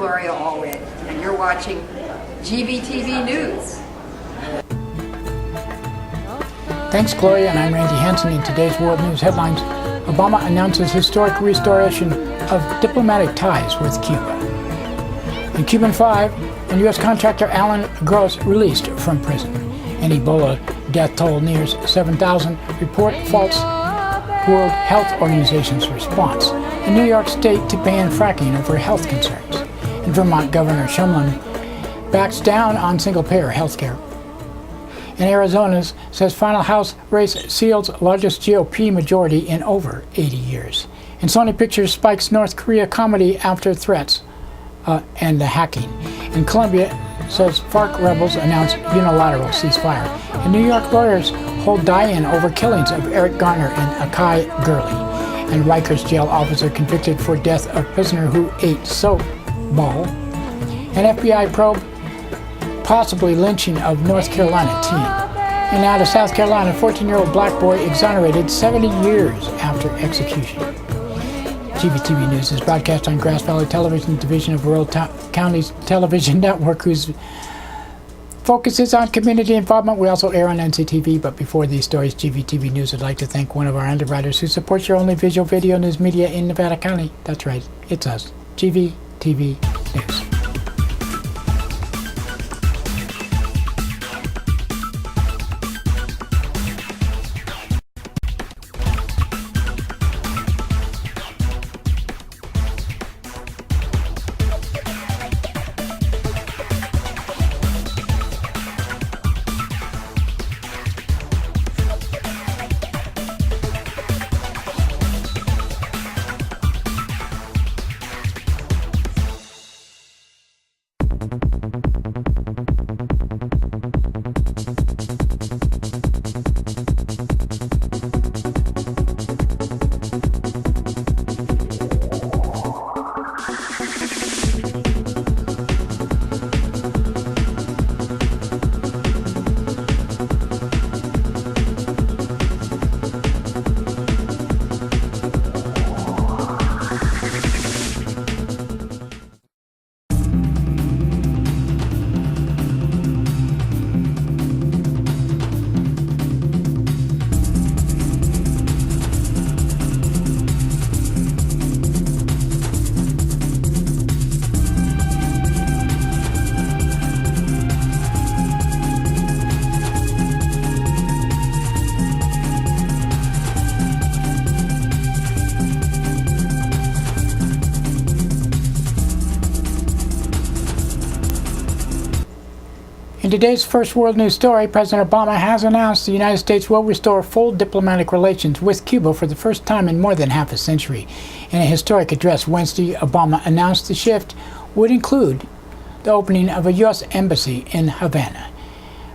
Gloria Allred, and you're watching GVTV News. Thanks, Gloria, and I'm Randy Hansen. In today's World News headlines, Obama announces historic restoration of diplomatic ties with Cuba. In Cuban 5, and U.S. contractor Alan Gross released from prison. And Ebola death toll nears 7,000, report faults World Health Organization's response. In New York State to ban fracking over health concerns. In Vermont, Governor Shumlin backs down on single-payer health care. In Arizona, says final House race seals largest GOP majority in over 80 years. And Sony Pictures spikes North Korea comedy after threats and the hacking. In Colombia, says FARC rebels announce unilateral ceasefire. And New York lawyers hold die-in over killings of Eric Garner and Akai Gurley. And Rikers jail officer convicted for death of prisoner who ate soap ball. And FBI probe possibly lynching of North Carolina teen. And out of South Carolina, 14-year-old black boy exonerated 70 years after execution. GVTV News is broadcast on Grass Valley Television Division of Rural Counties Television Network, whose focus is on community involvement. We also air on NCTV, but before these stories, GVTV News would like to thank one of our underwriters who supports your only visual video news media in Nevada County. That's right, it's us, GVTV News. In today's first world news story, President Obama has announced the United States will restore full diplomatic relations with Cuba for the first time in more than half a century. In a historic address Wednesday, Obama announced the shift would include the opening of a U.S. embassy in Havana.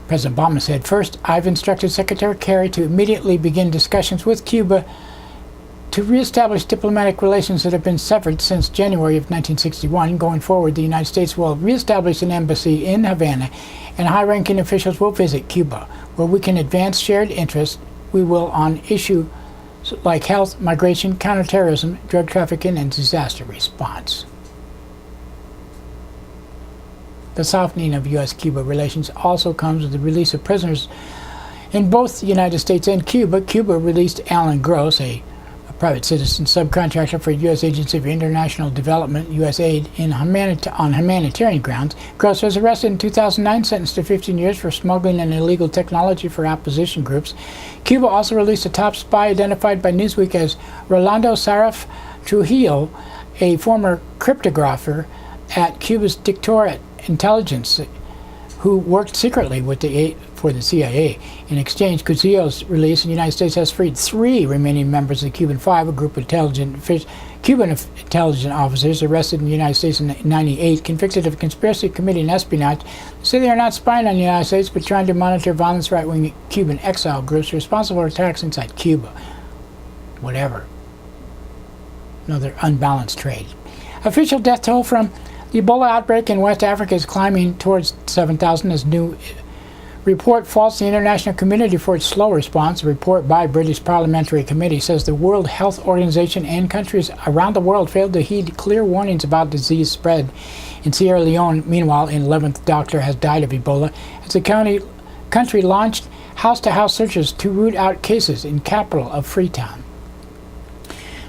President Obama said, "First, I've instructed Secretary Kerry to immediately begin discussions with Cuba to reestablish diplomatic relations that have been severed since January of 1961. Going forward, the United States will reestablish an embassy in Havana, and high-ranking officials will visit Cuba, where we can advance shared interests. We will on issues like health, migration, counterterrorism, drug trafficking, and disaster response." The softening of U.S.-Cuba relations also comes with the release of prisoners in both the United States and Cuba. Cuba released Alan Gross, a private citizen subcontractor for U.S. Agency for International Development, USAID, on humanitarian grounds. Gross was arrested in 2009, sentenced to 15 years for smuggling an illegal technology for opposition groups. Cuba also released a top spy identified by Newsweek as Rolando Saraf Trujillo, a former cryptographer at Cuba's Dictatorate Intelligence, who worked secretly for the CIA. In exchange, Trujillo's release, the United States has freed 3 remaining members of the Cuban Five, a group of Cuban intelligence officers arrested in the United States in 1998, convicted of conspiracy committing espionage. They say they are not spying on the United States, but trying to monitor violent right-wing Cuban exile groups responsible for attacks inside Cuba. Whatever. Another unbalanced trade. Official death toll from the Ebola outbreak in West Africa is climbing towards 7,000 as new report faults the international community for its slow response. A report by British Parliamentary Committee says the World Health Organization and countries around the world failed to heed clear warnings about disease spread. In Sierra Leone, meanwhile, an 11th doctor has died of Ebola as the country launched house-to-house searches to root out cases in capital of Freetown.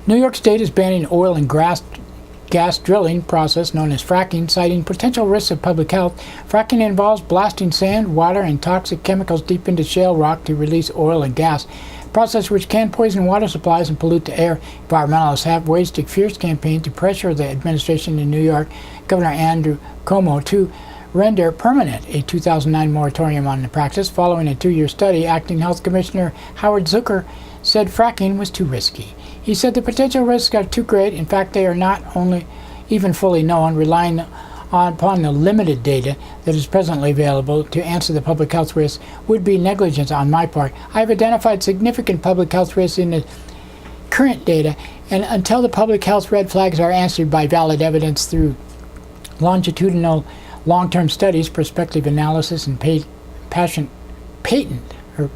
New York State is banning oil and gas drilling process known as fracking, citing potential risks of public health. Fracking involves blasting sand, water, and toxic chemicals deep into shale rock to release oil and gas, a process which can poison water supplies and pollute the air. Environmentalists have waged a fierce campaign to pressure the administration in New York, Governor Andrew Cuomo, to render permanent a 2009 moratorium on the practice. Following a 2-year study, Acting Health Commissioner Howard Zucker said fracking was too risky. He said the potential risks are too great. In fact, they are not only even fully known. Relying upon the limited data that is presently available to answer the public health risks would be negligence on my part. I have identified significant public health risks in the current data, and until the public health red flags are answered by valid evidence through longitudinal long-term studies, prospective analysis, and patent, or,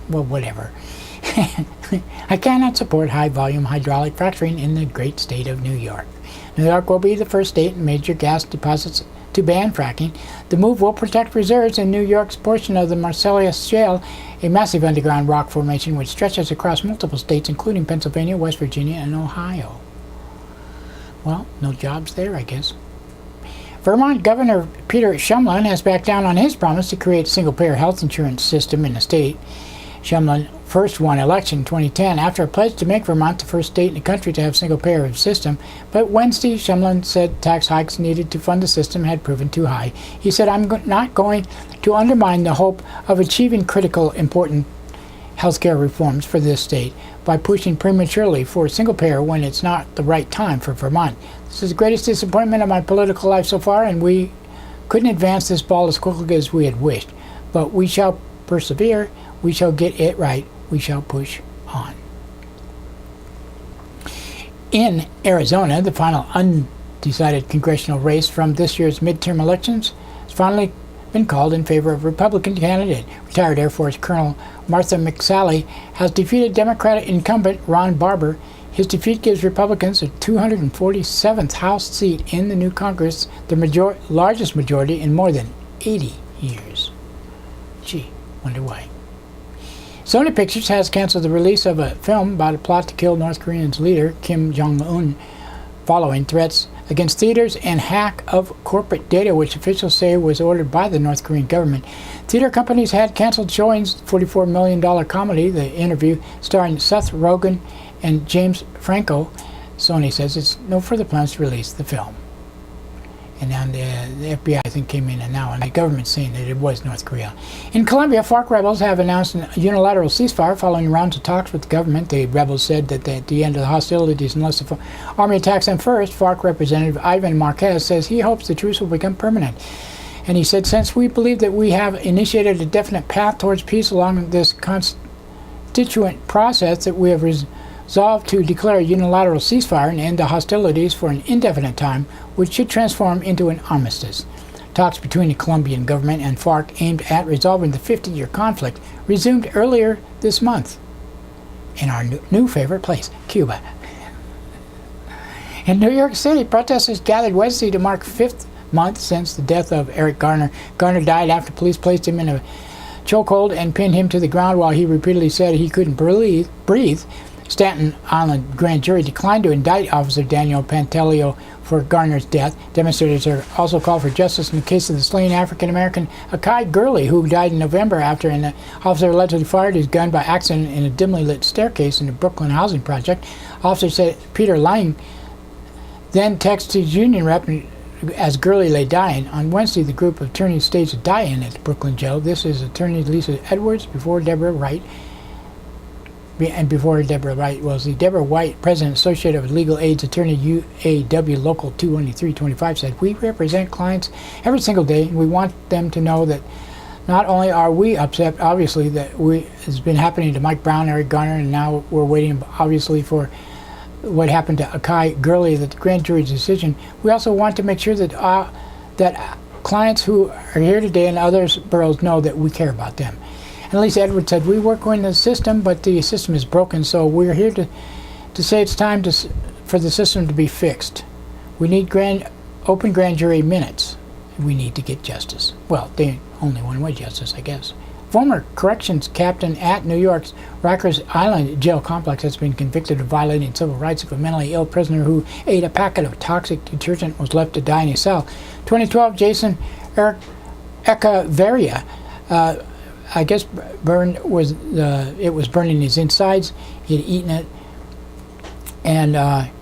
well, whatever. I cannot support high-volume hydraulic fracturing in the great state of New York. New York will be the first state in major gas deposits to ban fracking. The move will protect reserves in New York's portion of the Marcellus Shale, a massive underground rock formation which stretches across multiple states, including Pennsylvania, West Virginia, and Ohio. Well, no jobs there, I guess. Vermont Governor Peter Shumlin has backed down on his promise to create a single-payer health insurance system in the state. Shumlin first won election in 2010 after a pledge to make Vermont the first state in the country to have a single-payer system. But Wednesday, Shumlin said tax hikes needed to fund the system had proven too high. He said, "I'm not going to undermine the hope of achieving critical, important healthcare reforms for this state by pushing prematurely for a single-payer when it's not the right time for Vermont. This is the greatest disappointment of my political life so far, and we couldn't advance this ball as quickly as we had wished. But we shall persevere. We shall get it right. We shall push on." In Arizona, the final undecided congressional race from this year's midterm elections has finally been called in favor of Republican candidate. Retired Air Force Colonel Martha McSally has defeated Democratic incumbent Ron Barber. His defeat gives Republicans a 247th House seat in the new Congress, the largest majority in more than 80 years. Gee, wonder why. Sony Pictures has canceled the release of a film about a plot to kill North Korea's leader, Kim Jong-un, following threats against theaters and hack of corporate data, which officials say was ordered by the North Korean government. Theater companies had canceled showings. $44 million comedy, The Interview, starring Seth Rogen and James Franco. Sony says it's no further plans to release the film. And now the FBI, I think, came in and now, and the government's saying that it was North Korea. In Colombia, FARC rebels have announced a unilateral ceasefire following rounds of talks with the government. The rebels said that at the end of the hostilities, unless the army attacks them first, FARC Representative Ivan Marquez says he hopes the truce will become permanent. And he said, "Since we believe that we have initiated a definite path towards peace along this constituent process, that we have resolved to declare a unilateral ceasefire and end the hostilities for an indefinite time, which should transform into an armistice." Talks between the Colombian government and FARC aimed at resolving the 50-year conflict resumed earlier this month in our new favorite place, Cuba. In New York City, protesters gathered Wednesday to mark 5th month since the death of Eric Garner. Garner died after police placed him in a chokehold and pinned him to the ground while he repeatedly said he couldn't breathe. Staten Island grand jury declined to indict Officer Daniel Pantaleo for Garner's death. Demonstrators are also called for justice in the case of the slain African-American Akai Gurley, who died in November after an officer allegedly fired his gun by accident in a dimly lit staircase in the Brooklyn housing project. Officer said Peter Lang then texted his union rep as Gurley lay dying. On Wednesday, the group of attorneys staged a die-in at the Brooklyn jail. This is attorney Lisa Edwards before Deborah Wright. And before Deborah Wright was the Deborah White, President Associated with Legal Aid's Attorney UAW Local 21325, said, "We represent clients every single day, and we want them to know that not only are we upset, obviously, that it's been happening to Mike Brown, Eric Garner, and now we're waiting, obviously, for what happened to Akai Gurley, the grand jury's decision. We also want to make sure that clients who are here today and others boroughs know that we care about them. And Lisa Edwards said, we work in the system, but the system is broken, so we're here to say it's time for the system to be fixed. We need open grand jury minutes. We need to get justice. Well, the only one way justice, I guess. Former corrections captain at New York's Rikers Island jail complex has been convicted of violating civil rights of a mentally ill prisoner who ate a packet of toxic detergent and was left to die in his cell. 2012, Jason Echeverria, I guess it was burning his insides. He had eaten it, and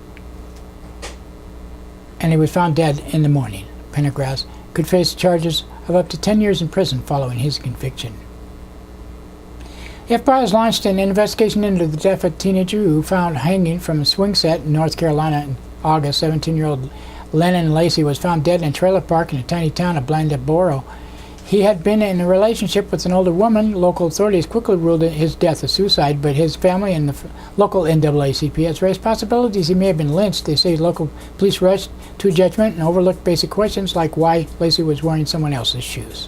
he was found dead in the morning. Pendergrass could face charges of up to 10 years in prison following his conviction. The FBI has launched an investigation into the death of a teenager who found hanging from a swing set in North Carolina in August. 17-year-old Lennon Lacey was found dead in a trailer park in the tiny town of Blandboro. He had been in a relationship with an older woman. Local authorities quickly ruled his death a suicide, but his family and the local NAACP has raised possibilities he may have been lynched. They say local police rushed to a judgment and overlooked basic questions like why Lacey was wearing someone else's shoes.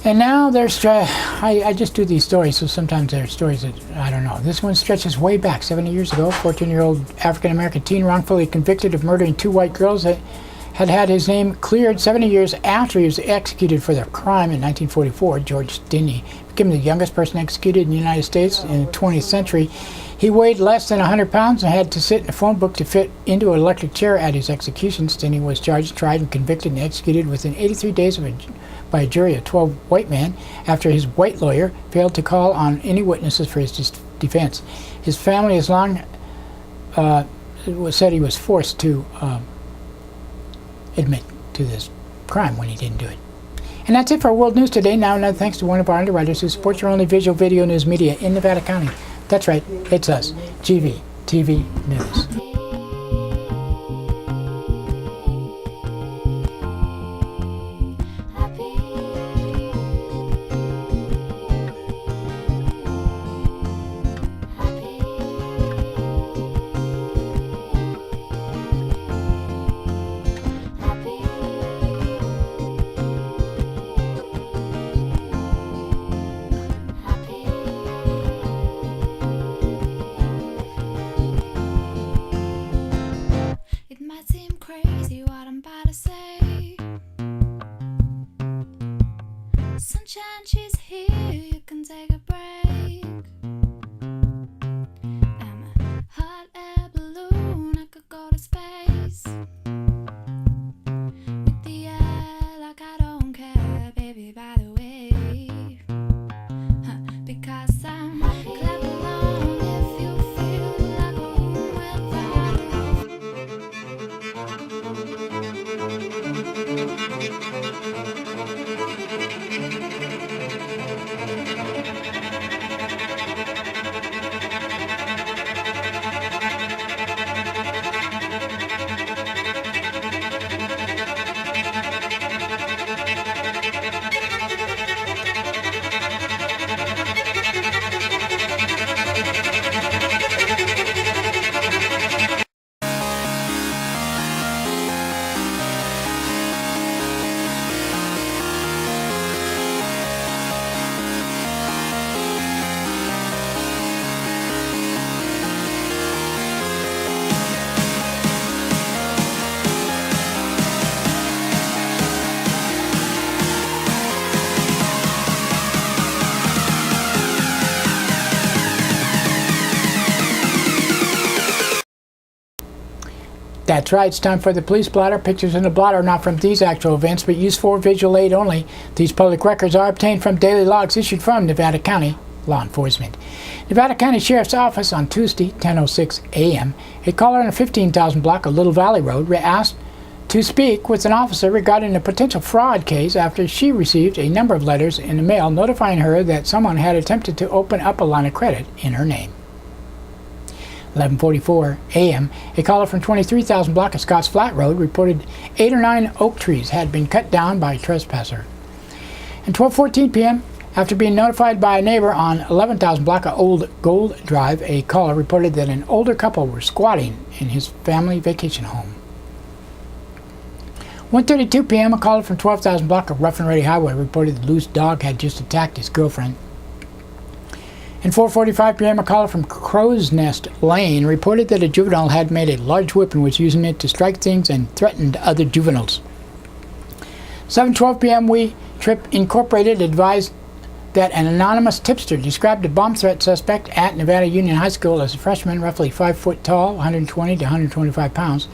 And now there's, I just do these stories, so sometimes there are stories that, I don't know. This one stretches way back, 70 years ago. 14-year-old African-American teen wrongfully convicted of murdering 2 white girls that had his name cleared 70 years after he was executed for their crime in 1944. George Stinney became the youngest person executed in the United States in the 20th century. He weighed less than 100 pounds and had to sit in a phone book to fit into an electric chair at his execution. Stinney was charged, tried, and convicted and executed within 83 days by a jury of 12 white men after his white lawyer failed to call on any witnesses for his defense. His family has long said he was forced to admit to this crime when he didn't do it. And that's it for World News today. Now another thanks to one of our underwriters who supports your only visual video news media in Nevada County. That's right, it's us, GVTV News. Sunshine, she's here, you can take a break. I'm a hot air balloon, I could go to space. With the air like I don't care, baby, by the way. Because I'm clap along if you feel like a room That's right, it's time for the police blotter. Pictures in the blotter are not from these actual events, but used for visual aid only. These public records are obtained from daily logs issued from Nevada County Law Enforcement. Nevada County Sheriff's Office on Tuesday, 10:06 a.m., a caller on a 15,000 block of Little Valley Road asked to speak with an officer regarding a potential fraud case after she received a number of letters in the mail notifying her that someone had attempted to open up a line of credit in her name. 11:44 a.m., a caller from 23,000 block of Scotts Flat Road reported 8 or 9 oak trees had been cut down by a trespasser. And 12:14 p.m., after being notified by a neighbor on 11,000 block of Old Gold Drive, a caller reported that an older couple were squatting in his family vacation home. 1:32 p.m., a caller from 12,000 block of Rough and Ready Highway reported the loose dog had just attacked his girlfriend. And 4:45 p.m., a caller from Crow's Nest Lane reported that a juvenile had made a large whip and was using it to strike things and threatened other juveniles. 7:12 p.m., We Trip Incorporated advised that an anonymous tipster described a bomb threat suspect at Nevada Union High School as a freshman, roughly 5 foot tall, 120 to 125 pounds,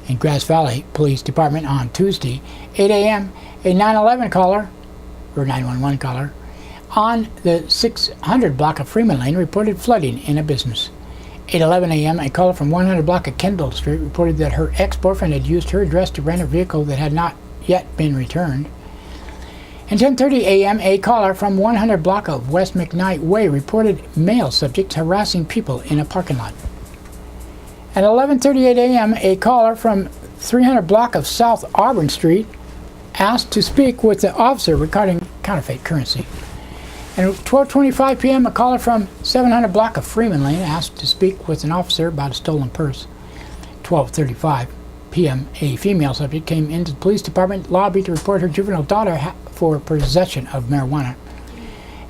in Grass Valley Police Department on Tuesday. 8 a.m., a 911 caller, or 911 caller, on the 600 block of Freeman Lane reported flooding in a business. 8:11 a.m., a caller from 100 block of Kendall Street reported that her ex-boyfriend had used her address to rent a vehicle that had not yet been returned. And 10:30 a.m., a caller from 100 block of West McKnight Way reported male subjects harassing people in a parking lot. At 11:38 a.m., a caller from 300 block of South Auburn Street asked to speak with the officer regarding counterfeit currency. And at 12:25 p.m., a caller from 700 block of Freeman Lane asked to speak with an officer about a stolen purse. 12:35 p.m., a female subject came into the police department lobby to report her juvenile daughter for possession of marijuana.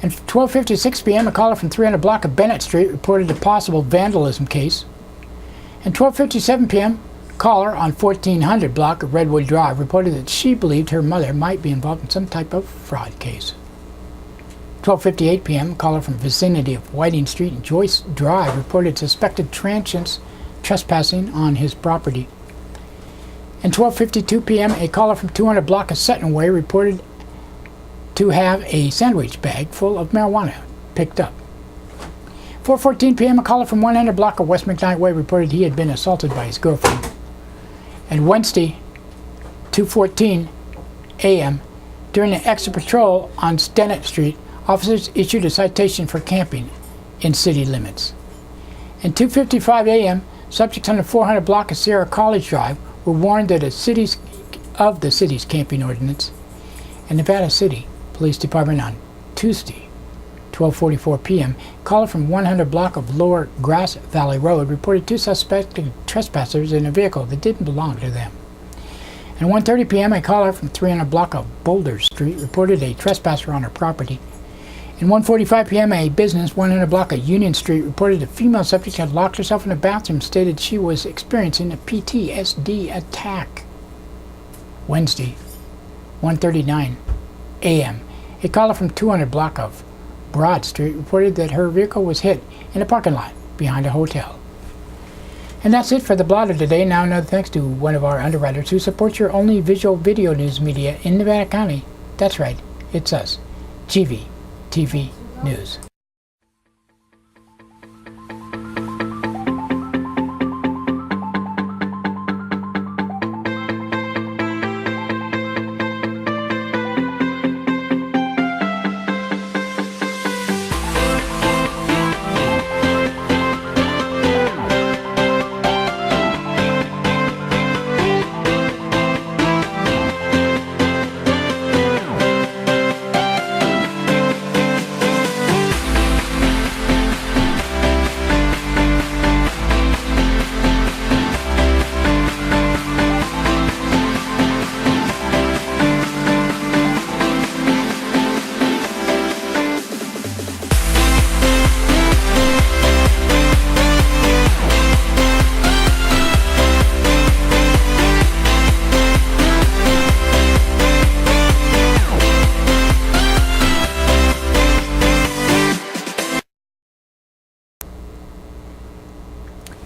And 12:56 p.m., a caller from 300 block of Bennett Street reported a possible vandalism case. And 12:57 p.m., a caller on 1400 block of Redwood Drive reported that she believed her mother might be involved in some type of fraud case. 12:58 p.m., a caller from the vicinity of Whiting Street and Joyce Drive reported suspected transients trespassing on his property. And 12:52 p.m., a caller from 200 block of Sutton Way reported to have a sandwich bag full of marijuana picked up. 4:14 p.m., a caller from 100 block of West McKnight Way reported he had been assaulted by his girlfriend. And Wednesday, 2:14 a.m., during an extra patrol on Stennett Street, officers issued a citation for camping in city limits. And 2:55 a.m., subjects on the 400 block of Sierra College Drive were warned that the city's camping ordinance. And Nevada City Police Department on Tuesday, 12:44 p.m., caller from 100 block of Lower Grass Valley Road reported two suspected trespassers in a vehicle that didn't belong to them. And 1:30 p.m., a caller from 300 block of Boulder Street reported a trespasser on her property. And 1:45 p.m., a business 100 block of Union Street reported a female subject had locked herself in a bathroom, stated she was experiencing a PTSD attack. Wednesday, 1:39 a.m., a caller from 200 block of Broad Street reported that her vehicle was hit in a parking lot behind a hotel. And that's it for the blotter today. Now another thanks to one of our underwriters who supports your only visual video news media in Nevada County. That's right, it's us, GVTV News.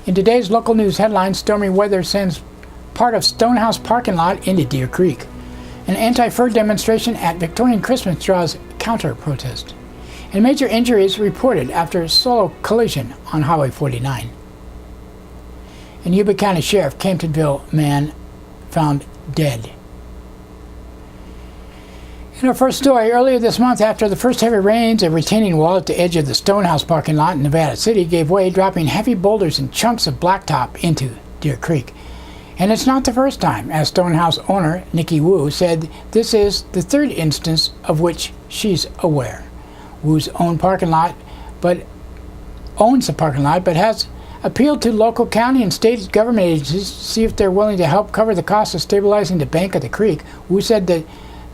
In today's local news headlines, stormy weather sends part of Stonehouse parking lot into Deer Creek. An anti-fur demonstration at Victorian Christmas draws counter-protest. And major injuries reported after a solo collision on Highway 49. And Yuba County Sheriff, Camptonville man found dead. In our first story, earlier this month, after the first heavy rains, a retaining wall at the edge of the Stonehouse parking lot in Nevada City gave way, dropping heavy boulders and chunks of blacktop into Deer Creek. And it's not the first time, as Stonehouse owner Nikki Wu said this is the third instance of which she's aware. Wu's owns the parking lot, but has appealed to local county and state government agencies to see if they're willing to help cover the cost of stabilizing the bank of the creek. Wu said that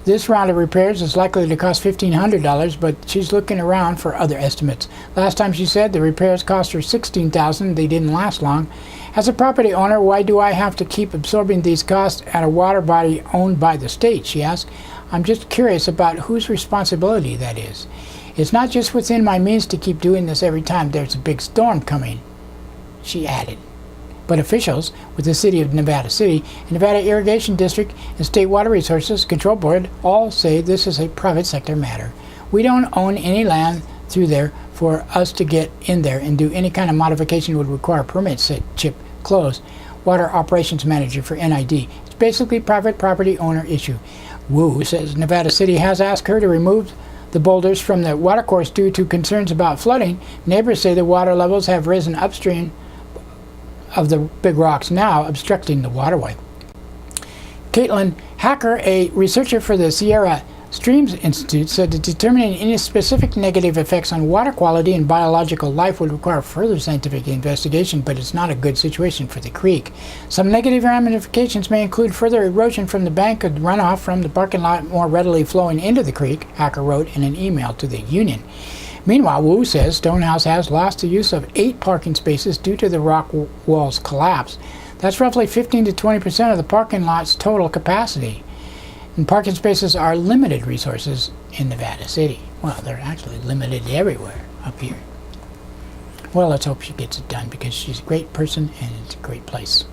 this round of repairs is likely to cost $1,500, but she's looking around for other estimates. Last time she said the repairs cost her $16,000. They didn't last long. As a property owner, why do I have to keep absorbing these costs at a water body owned by the state, she asked. I'm just curious about whose responsibility that is. It's not just within my means to keep doing this every time there's a big storm coming, she added. But officials with the City of Nevada City, Nevada Irrigation District, and State Water Resources Control Board all say this is a private sector matter. We don't own any land through there. For us to get in there and do any kind of modification would require a permit, said Chip Close, Water Operations Manager for NID. It's basically private property owner issue. Wu says Nevada City has asked her to remove the boulders from the watercourse due to concerns about flooding. Neighbors say the water levels have risen upstream of the big rocks, now obstructing the waterway. Caitlin Hacker, a researcher for the Sierra Streams Institute, said that determining any specific negative effects on water quality and biological life would require further scientific investigation, but it's not a good situation for the creek. Some negative ramifications may include further erosion from the bank of runoff from the parking lot more readily flowing into the creek, Hacker wrote in an email to the union. Meanwhile, Wu says Stonehouse has lost the use of 8 parking spaces due to the rock wall's collapse. That's roughly 15 to 20% of the parking lot's total capacity. And parking spaces are limited resources in Nevada City. Well, they're actually limited everywhere up here. Well, let's hope she gets it done because she's a great person and it's a great place.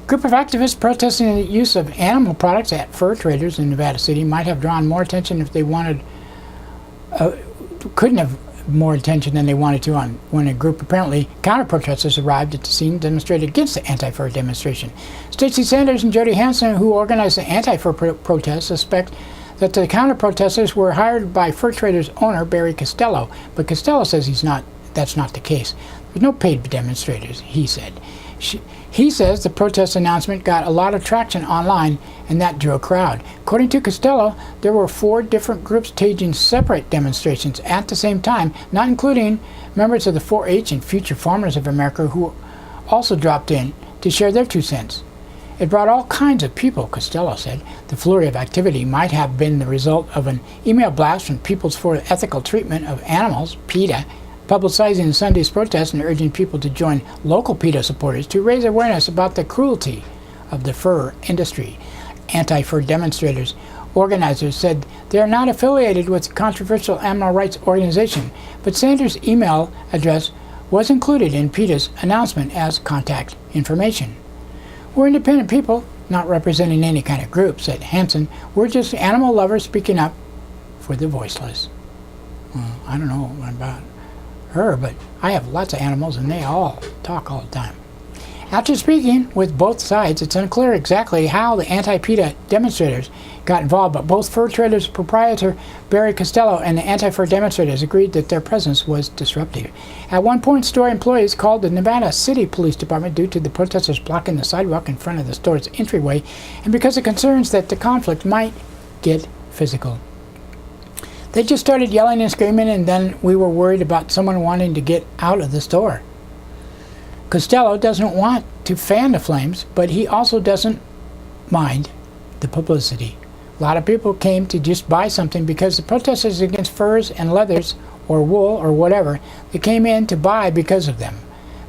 A group of activists protesting the use of animal products at fur traders in Nevada City might have drawn more attention if they wanted, couldn't have more attention than they wanted to on when a group apparently counter-protesters arrived at the scene demonstrated against the anti-fur demonstration. Stacey Sanders and Jody Hansen, who organized the anti-fur protest, suspect that the counter-protesters were hired by fur traders owner Barry Costello, but Costello says that's not the case. There's no paid demonstrators, he said. He says the protest announcement got a lot of traction online and that drew a crowd. According to Costello, there were 4 different groups staging separate demonstrations at the same time, not including members of the 4-H and Future Farmers of America who also dropped in to share their 2 cents. It brought all kinds of people, Costello said. The flurry of activity might have been the result of an email blast from Peoples for Ethical Treatment of Animals, PETA, publicizing Sunday's protest and urging people to join local PETA supporters to raise awareness about the cruelty of the fur industry. Anti-fur demonstrators organizers said they are not affiliated with the controversial animal rights organization, but Sanders' email address was included in PETA's announcement as contact information. We're independent people, not representing any kind of group, said Hansen. We're just animal lovers speaking up for the voiceless. Well, I don't know about her, but I have lots of animals and they all talk all the time. After speaking with both sides, it's unclear exactly how the anti-PETA demonstrators got involved, but both fur traders proprietor Barry Costello and the anti-fur demonstrators agreed that their presence was disruptive. At one point, store employees called the Nevada City Police Department due to the protesters blocking the sidewalk in front of the store's entryway and because of concerns that the conflict might get physical. They just started yelling and screaming, and then we were worried about someone wanting to get out of the store. Costello doesn't want to fan the flames, but he also doesn't mind the publicity. A lot of people came to just buy something because the protesters against furs and leathers or wool or whatever, they came in to buy because of them.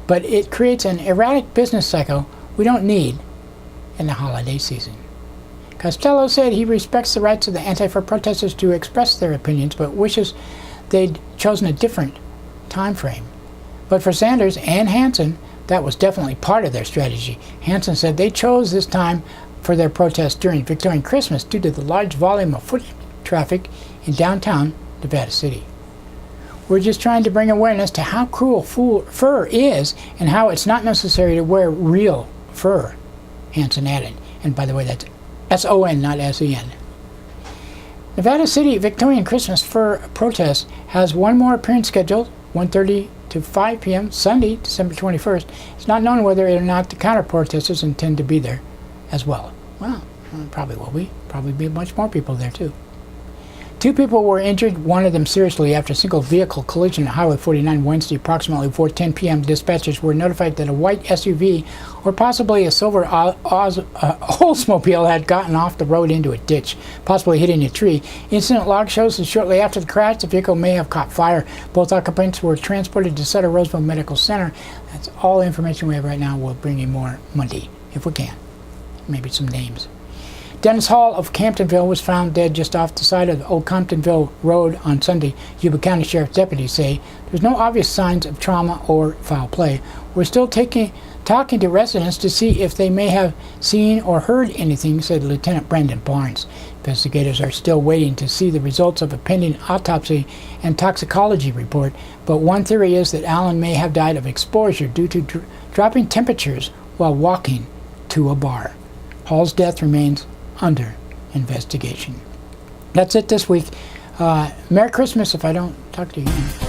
But it creates an erratic business cycle we don't need in the holiday season. Costello said he respects the rights of the anti-fur protesters to express their opinions, but wishes they'd chosen a different time frame. But for Sanders and Hansen, that was definitely part of their strategy. Hansen said they chose this time for their protest during Victorian Christmas due to the large volume of foot traffic in downtown Nevada City. We're just trying to bring awareness to how cruel fur is and how it's not necessary to wear real fur, Hansen added. And by the way, that's S-O-N, not S-E-N. Nevada City Victorian Christmas Fur Protest has one more appearance scheduled, 1:30 to 5 p.m. Sunday, December 21st. It's not known whether or not the counter-protesters intend to be there as well. Well, probably will be. Probably be much more people there, too. 2 people were injured, one of them seriously, after a single vehicle collision at Highway 49 Wednesday, approximately 4:10 p.m. Dispatchers were notified that a white SUV, or possibly a silver Oldsmobile, had gotten off the road into a ditch, possibly hitting a tree. Incident log shows that shortly after the crash, the vehicle may have caught fire. Both occupants were transported to Sutter Roseville Medical Center. That's all the information we have right now. We'll bring you more Monday, if we can. Maybe some names. Dennis Hall of Camptonville was found dead just off the side of the Old Comptonville Road on Sunday. Yuba County Sheriff's deputies say there's no obvious signs of trauma or foul play. We're still talking to residents to see if they may have seen or heard anything, said Lieutenant Brandon Barnes. Investigators are still waiting to see the results of a pending autopsy and toxicology report, but one theory is that Allen may have died of exposure due to dropping temperatures while walking to a bar. Hall's death remains under investigation. That's it this week. Merry Christmas if I don't talk to you again.